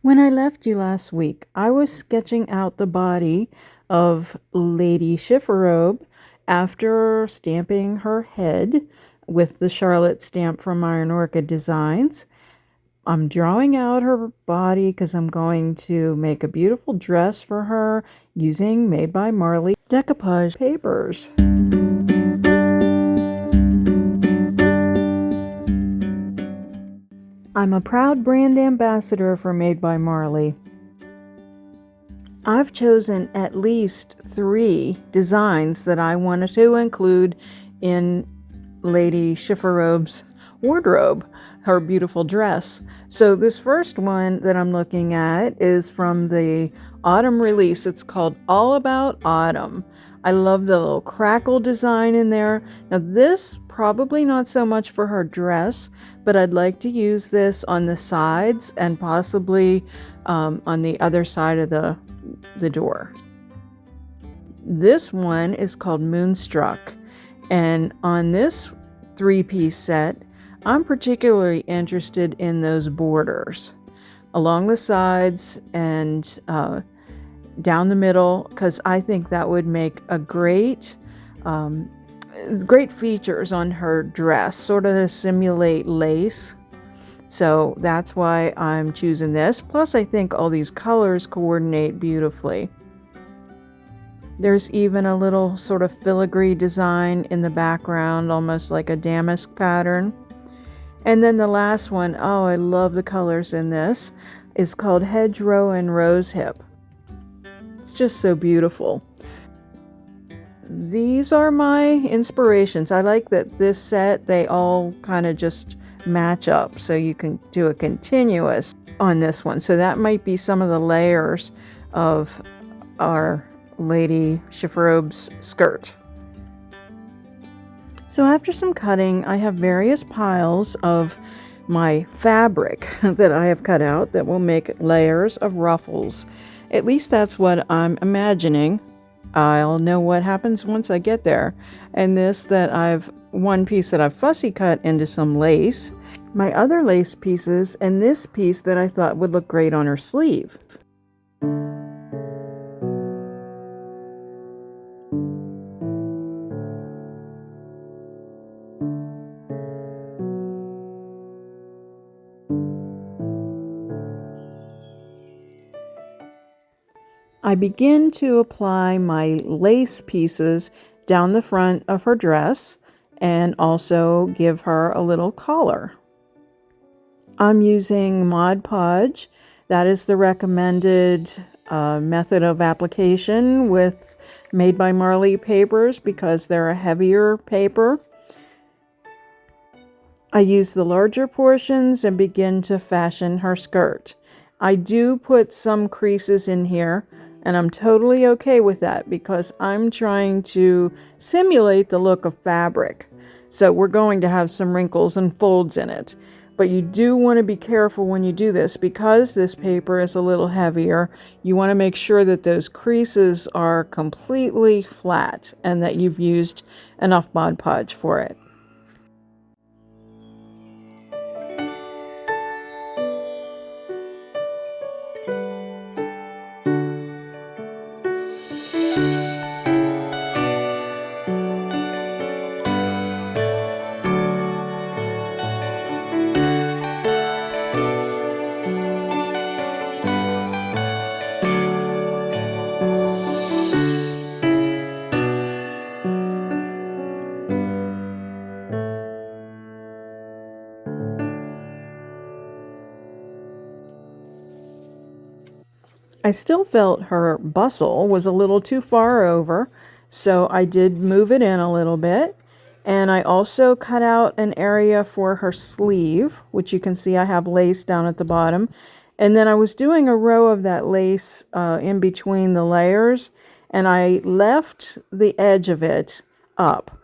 When I left you last week, I was sketching out the body of Lady Chiffarobe after stamping her head with the Charlotte stamp from Iron Orchid Designs. I'm drawing out her body because I'm going to make a beautiful dress for her using Made by Marley decoupage papers. I'm a proud brand ambassador for Made by Marley. I've chosen at least 3 designs that I wanted to include in Lady Chiffarobe's wardrobe, her beautiful dress. So this first one that I'm looking at is from the autumn release. It's called All About Autumn. I love the little crackle design in there. Now this, probably not so much for her dress, but I'd like to use this on the sides and possibly on the other side of the door. This one is called Moonstruck, and on this 3-piece set, I'm particularly interested in those borders along the sides and down the middle, because I think that would make a great features on her dress, sort of to simulate lace. So that's why I'm choosing this. Plus, I think all these colors coordinate beautifully. There's even a little sort of filigree design in the background, almost like a damask pattern. And then the last one, oh, I love the colors in this, is called Hedgerow and Rosehip. It's just so beautiful. These are my inspirations. I like that this set, they all kind of just match up, so you can do a continuous on this one. So that might be some of the layers of our Lady Chiffarobe's skirt. So after some cutting, I have various piles of my fabric that I have cut out that will make layers of ruffles. At least that's what I'm imagining. I'll know what happens once I get there. And one piece that I've fussy cut into some lace, my other lace pieces, and this piece that I thought would look great on her sleeve. I begin to apply my lace pieces down the front of her dress and also give her a little collar. I'm using Mod Podge. That is the recommended method of application with Made by Marley papers because they're a heavier paper. I use the larger portions and begin to fashion her skirt. I do put some creases in here, and I'm totally okay with that because I'm trying to simulate the look of fabric. So we're going to have some wrinkles and folds in it. But you do want to be careful when you do this because this paper is a little heavier. You want to make sure that those creases are completely flat and that you've used enough Mod Podge for it. I still felt her bustle was a little too far over, so I did move it in a little bit. And I also cut out an area for her sleeve, which you can see I have lace down at the bottom. And then I was doing a row of that lace in between the layers, and I left the edge of it up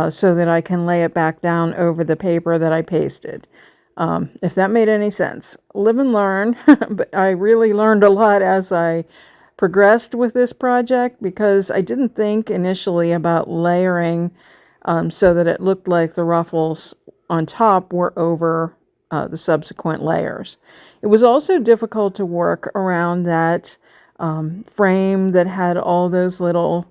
so that I can lay it back down over the paper that I pasted. If that made any sense. Live and learn, but I really learned a lot as I progressed with this project because I didn't think initially about layering so that it looked like the ruffles on top were over the subsequent layers. It was also difficult to work around that frame that had all those little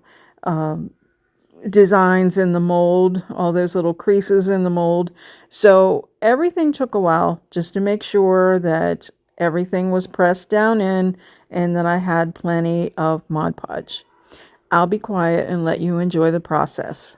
designs in the mold, all those little creases in the mold. So everything took a while just to make sure that everything was pressed down in and that I had plenty of Mod Podge. I'll be quiet and let you enjoy the process.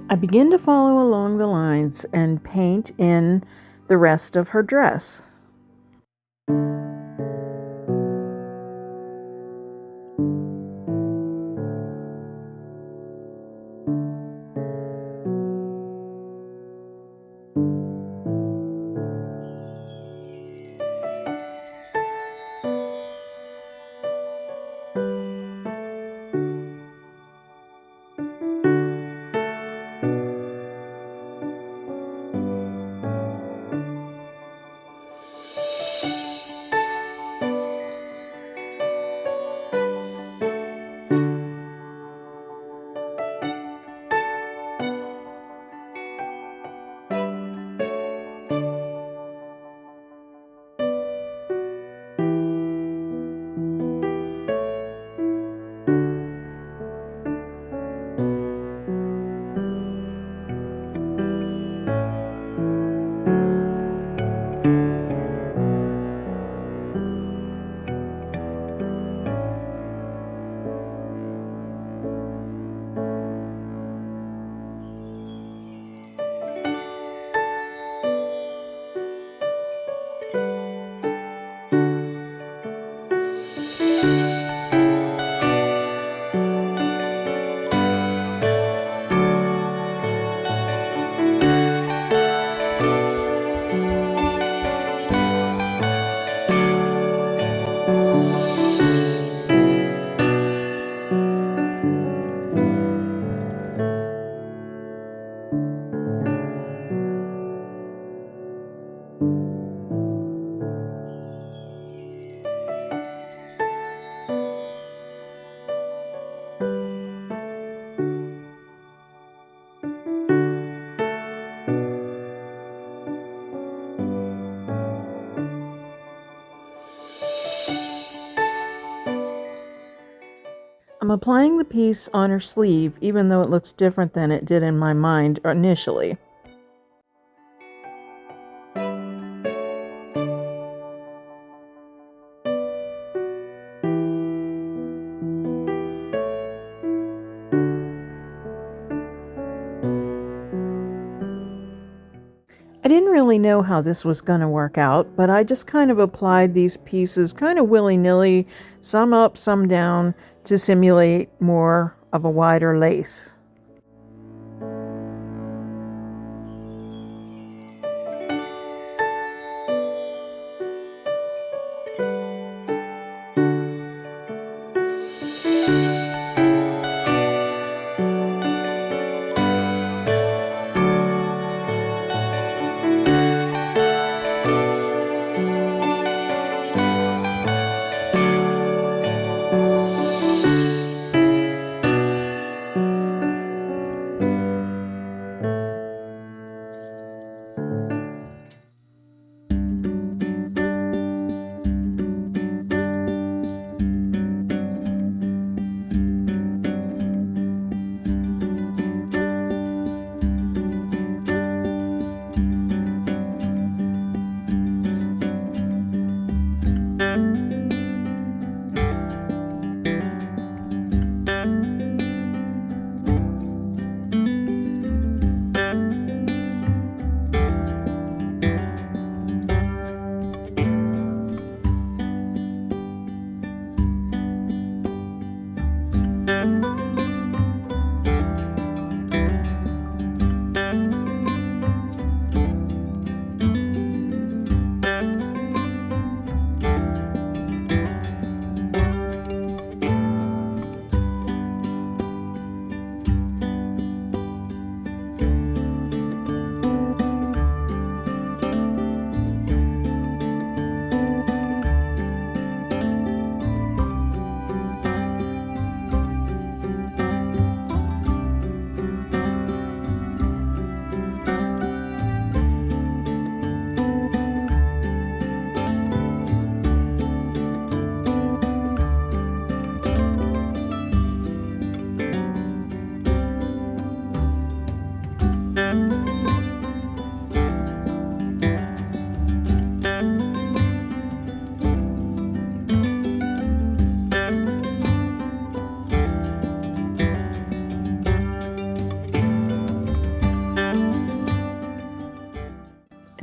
I begin to follow along the lines and paint in the rest of her dress. I'm applying the piece on her sleeve, even though it looks different than it did in my mind initially. I didn't really know how this was going to work out, but I just kind of applied these pieces kind of willy-nilly, some up, some down, to simulate more of a wider lace.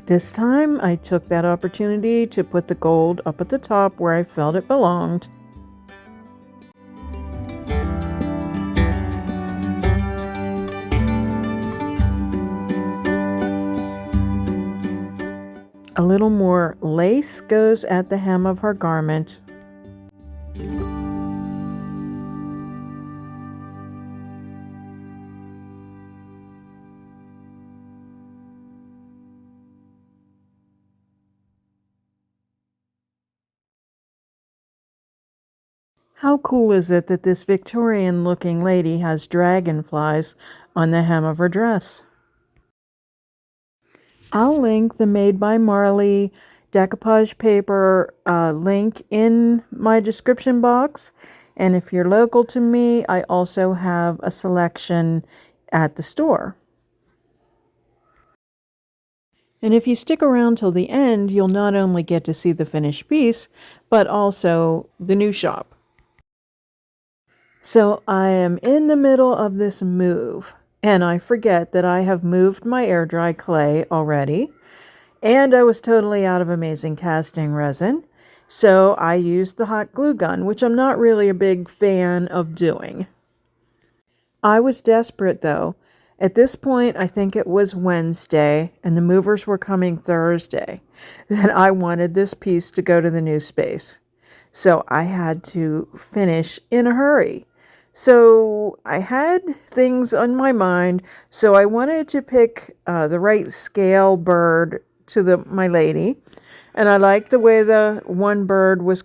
This time, I took that opportunity to put the gold up at the top where I felt it belonged. A little more lace goes at the hem of her garment. How cool is it that this Victorian-looking lady has dragonflies on the hem of her dress? I'll link the Made by Marley Decoupage Paper link in my description box. And if you're local to me, I also have a selection at the store. And if you stick around till the end, you'll not only get to see the finished piece, but also the new shop. So I am in the middle of this move, and I forget that I have moved my air dry clay already, and I was totally out of amazing casting resin. So I used the hot glue gun, which I'm not really a big fan of doing. I was desperate though. At this point, I think it was Wednesday, and the movers were coming Thursday, and I wanted this piece to go to the new space. So I had to finish in a hurry. So I had things on my mind, so I wanted to pick the right scale bird to my lady. And I liked the way the one bird was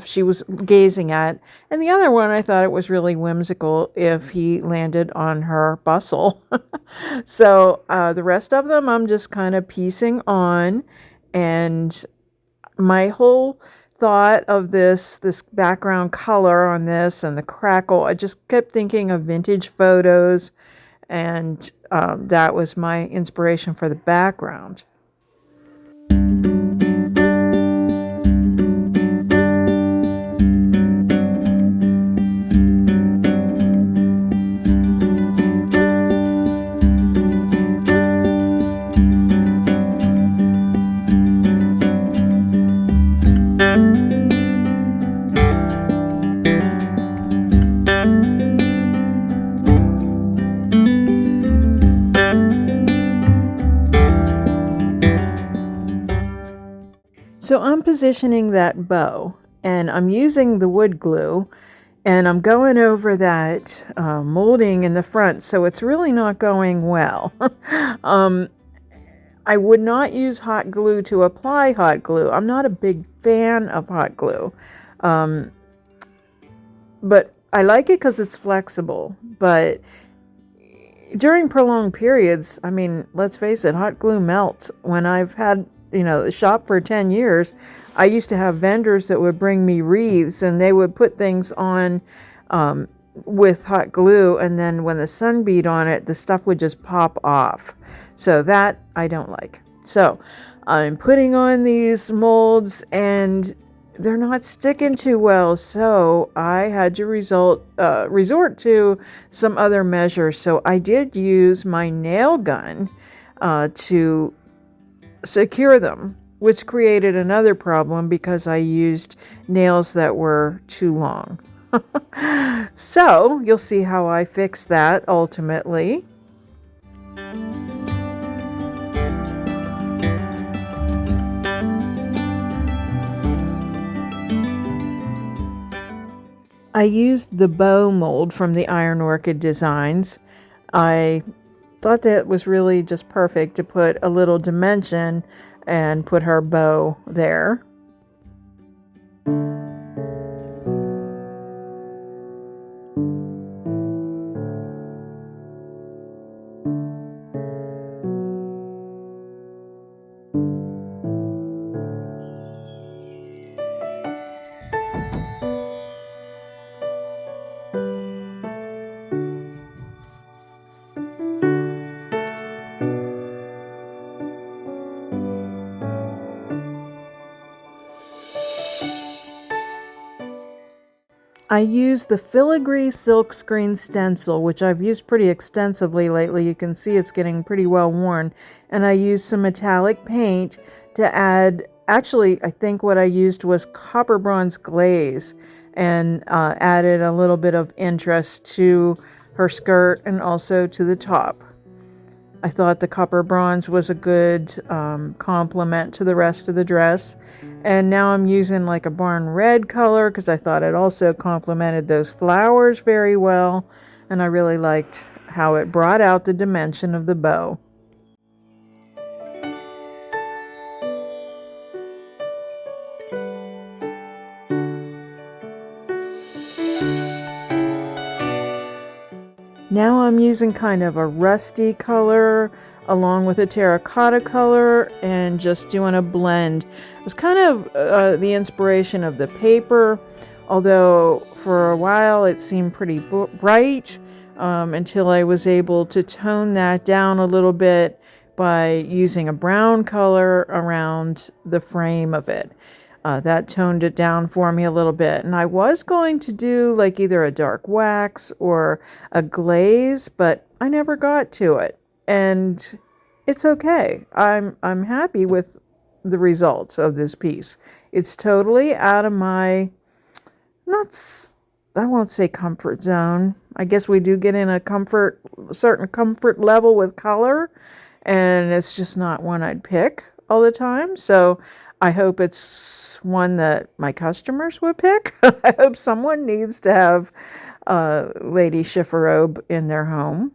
she was gazing at, and the other one I thought it was really whimsical if he landed on her bustle. So the rest of them I'm just kind of piecing on, and my whole thought of this background color on this and the crackle, I just kept thinking of vintage photos, and that was my inspiration for the background. So I'm positioning that bow, and I'm using the wood glue, and I'm going over that molding in the front, so it's really not going well. I would not use hot glue to apply hot glue. I'm not a big fan of hot glue, but I like it because it's flexible. But during prolonged periods, I mean, let's face it, hot glue melts. When I've had, the shop for 10 years, I used to have vendors that would bring me wreaths, and they would put things on with hot glue, and then when the sun beat on it, the stuff would just pop off. So that I don't like. So I'm putting on these molds, and they're not sticking too well, so I had to resort to some other measures. So I did use my nail gun to secure them, which created another problem because I used nails that were too long. So you'll see how I fix that ultimately. I used the bow mold from the Iron Orchid Designs. I thought that was really just perfect to put a little dimension and put her bow there. I use the filigree silkscreen stencil, which I've used pretty extensively lately. You can see it's getting pretty well worn. And I used some metallic paint to add, actually, I think what I used was copper bronze glaze, and added a little bit of interest to her skirt and also to the top. I thought the copper bronze was a good complement to the rest of the dress. And now I'm using like a barn red color because I thought it also complemented those flowers very well. And I really liked how it brought out the dimension of the bow. Now I'm using kind of a rusty color along with a terracotta color and just doing a blend. It was kind of the inspiration of the paper, although for a while it seemed pretty bright until I was able to tone that down a little bit by using a brown color around the frame of it. That toned it down for me a little bit. And I was going to do like either a dark wax or a glaze, but I never got to it. And it's okay. I'm happy with the results of this piece. It's totally out of my, I won't say comfort zone. I guess we do get in a certain comfort level with color, and it's just not one I'd pick all the time. So I hope it's one that my customers would pick. I hope someone needs to have Lady Chiffarobe in their home.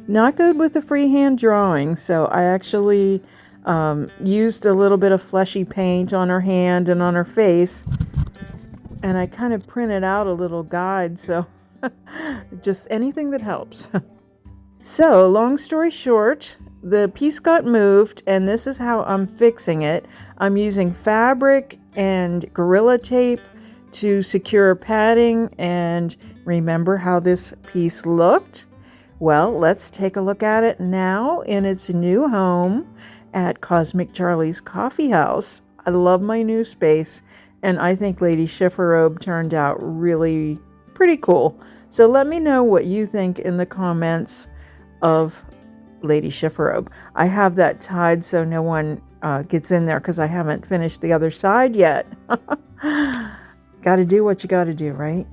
Not good with the freehand drawing, so I actually used a little bit of fleshy paint on her hand and on her face, and I kind of printed out a little guide, so just anything that helps. So, long story short, the piece got moved, and this is how I'm fixing it. I'm using fabric and Gorilla Tape to secure padding, and remember how this piece looked? Well, let's take a look at it now in its new home at Cosmic Charlie's Coffee House. I love my new space, and I think Lady Chiffarobe turned out really pretty cool. So let me know what you think in the comments of Lady Chiffarobe. I have that tied so no one gets in there because I haven't finished the other side yet. Got to do what you got to do, right?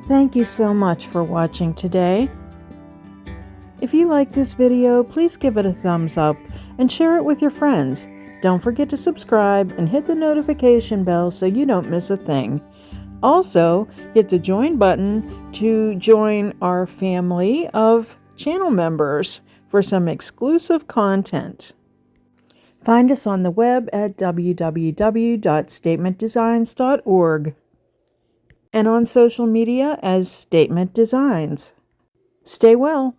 Thank you so much for watching today. If you like this video, please give it a thumbs up and share it with your friends. Don't forget to subscribe and hit the notification bell so you don't miss a thing. Also, hit the join button to join our family of channel members for some exclusive content. Find us on the web at www.statementdesigns.org and on social media as Statement Designs. Stay well.